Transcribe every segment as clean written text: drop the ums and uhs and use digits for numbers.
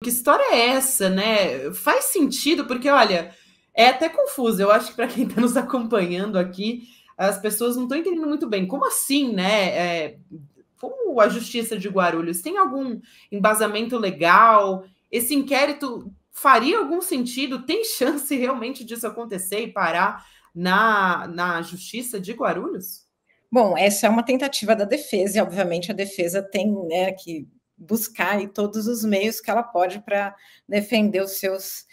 que história é essa, né? Faz sentido, porque, olha, é até confuso. Eu acho que para quem está nos acompanhando aqui, as pessoas não estão entendendo muito bem. Como assim, né? Como a Justiça de Guarulhos tem algum embasamento legal? Esse inquérito faria algum sentido? Tem chance realmente disso acontecer e parar na Justiça de Guarulhos? Bom, essa é uma tentativa da defesa, e obviamente a defesa tem, né, que buscar aí todos os meios que ela pode para defender os seus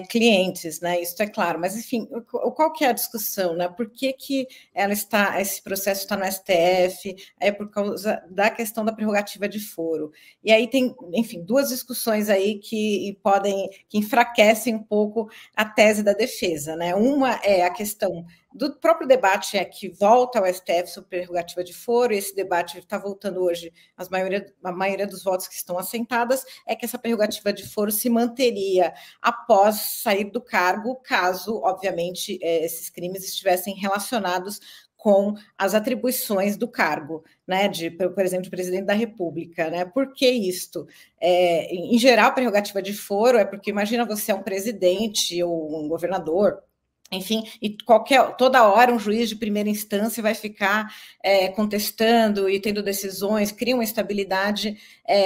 clientes, né? Isso é claro. Mas, enfim, qual que é a discussão, né? Por que esse processo está no STF? É por causa da questão da prerrogativa de foro. E aí tem, enfim, duas discussões aí que enfraquecem um pouco a tese da defesa, né? Uma é a questão do próprio debate que volta ao STF sobre prerrogativa de foro, e esse debate está voltando hoje, a maioria dos votos que estão assentadas, é que essa prerrogativa de foro se manteria após sair do cargo, caso, obviamente, esses crimes estivessem relacionados com as atribuições do cargo, né, por exemplo, de presidente da República, né? Por que isto? Em geral, a prerrogativa de foro é porque, imagina, você é um presidente ou um governador, enfim, e toda hora um juiz de primeira instância vai ficar contestando e tendo decisões, cria uma instabilidade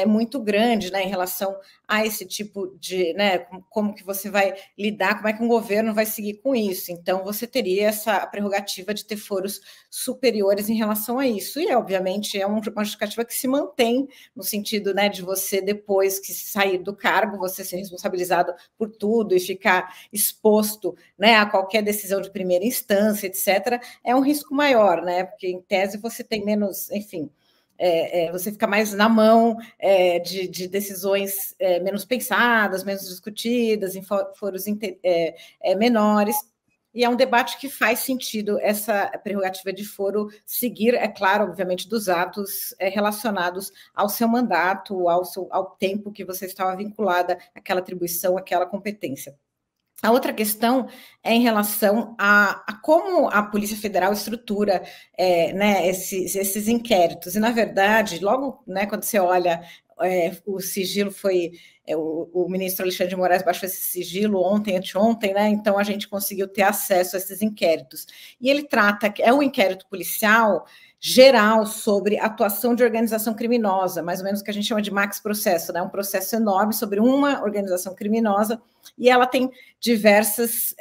muito grande, né, em relação a esse tipo de, né, como que você vai lidar, como é que um governo vai seguir com isso. Então, você teria essa prerrogativa de ter foros superiores em relação a isso. E, obviamente, é uma justificativa que se mantém no sentido, né, de você, depois que sair do cargo, você ser responsabilizado por tudo e ficar exposto, né, a qualquer decisão de primeira instância, etc., é um risco maior, né? Porque, em tese, você tem menos, enfim, você fica mais na mão de decisões menos pensadas, menos discutidas, em foros menores. E é um debate que faz sentido essa prerrogativa de foro seguir, é claro, obviamente, dos atos relacionados ao seu mandato, ao tempo que você estava vinculada àquela atribuição, àquela competência. A outra questão é em relação a como a Polícia Federal estrutura né, esses inquéritos. E, na verdade, logo, né, quando você olha, o sigilo foi... o ministro Alexandre de Moraes baixou esse sigilo ontem, anteontem, né? Então a gente conseguiu ter acesso a esses inquéritos. E ele é um inquérito policial geral sobre atuação de organização criminosa, mais ou menos o que a gente chama de max processo, né? Um processo enorme sobre uma organização criminosa, e ela tem diversas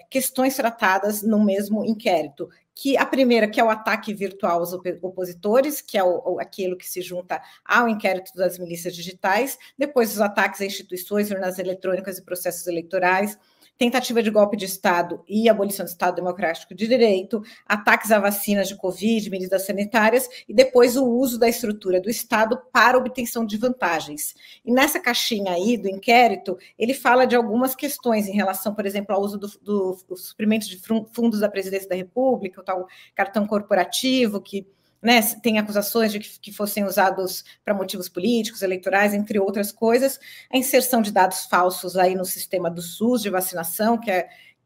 questões tratadas no mesmo inquérito. Que a primeira, que é o ataque virtual aos opositores, que é aquilo que se junta ao inquérito das milícias digitais, depois os ataques a instituições, urnas eletrônicas e processos eleitorais, tentativa de golpe de Estado e abolição do Estado Democrático de Direito, ataques a vacinas de Covid, medidas sanitárias, e depois o uso da estrutura do Estado para obtenção de vantagens. E nessa caixinha aí do inquérito, ele fala de algumas questões em relação, por exemplo, ao uso do suprimento de fundos da Presidência da República, o tal cartão corporativo, que, né, tem acusações de que fossem usados para motivos políticos, eleitorais, entre outras coisas, a inserção de dados falsos aí no sistema do SUS de vacinação, que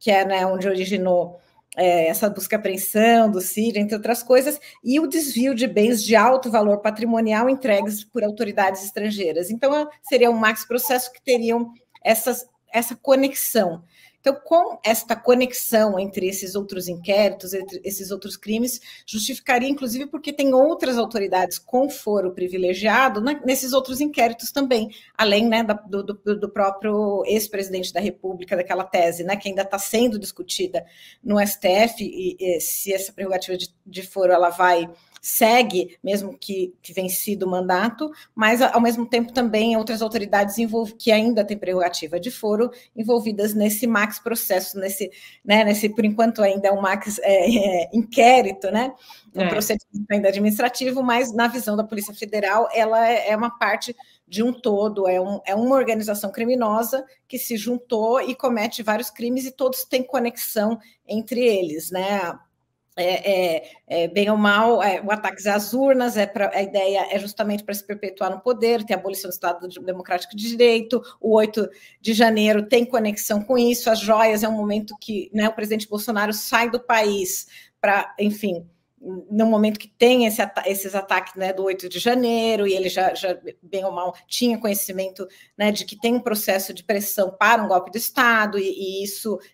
é né, onde originou essa busca e apreensão do CID, entre outras coisas, e o desvio de bens de alto valor patrimonial entregues por autoridades estrangeiras. Então, seria um max processo que teriam essa conexão. Então, com esta conexão entre esses outros inquéritos, entre esses outros crimes, justificaria, inclusive, porque tem outras autoridades com foro privilegiado nesses outros inquéritos também, além, né, do próprio ex-presidente da República, daquela tese, né, que ainda está sendo discutida no STF, e se essa prerrogativa de foro ela segue, mesmo que vencido o mandato, mas, ao mesmo tempo, também outras autoridades que ainda têm prerrogativa de foro envolvidas nesse max processo, nesse, por enquanto, ainda é um max inquérito, né? Um procedimento ainda administrativo, mas, na visão da Polícia Federal, ela é uma parte de um todo, é uma organização criminosa que se juntou e comete vários crimes, e todos têm conexão entre eles, né? Bem ou mal, o ataque às urnas, a ideia é justamente para se perpetuar no poder, tem a abolição do Estado Democrático de Direito, o 8 de janeiro tem conexão com isso, as joias é um momento que, né, o presidente Bolsonaro sai do país para, enfim, no momento que tem esses ataques, né, do 8 de janeiro, e ele já bem ou mal tinha conhecimento, né, de que tem um processo de pressão para um golpe de Estado, e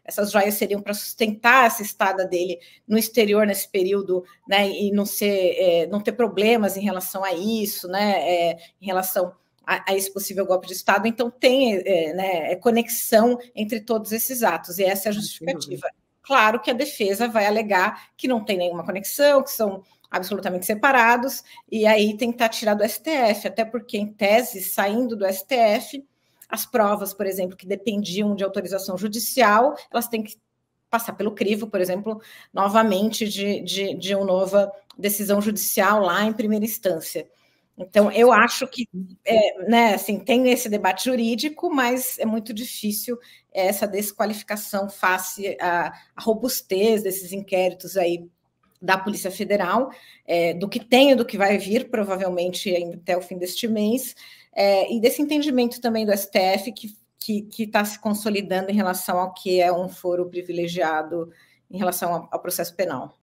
essas joias seriam para sustentar essa estada dele no exterior nesse período, né, e não ter problemas em relação a isso, né, em relação a esse possível golpe de Estado. Então tem conexão entre todos esses atos, e essa é a justificativa. Claro que a defesa vai alegar que não tem nenhuma conexão, que são absolutamente separados, e aí tentar tirar do STF, até porque, em tese, saindo do STF, as provas, por exemplo, que dependiam de autorização judicial, elas têm que passar pelo crivo, por exemplo, novamente de uma nova decisão judicial lá em primeira instância. Então, eu acho que assim, tem esse debate jurídico, mas é muito difícil essa desqualificação face à robustez desses inquéritos aí da Polícia Federal, do que tem e do que vai vir, provavelmente, ainda até o fim deste mês, e desse entendimento também do STF que está se consolidando em relação ao que é um foro privilegiado em relação ao processo penal.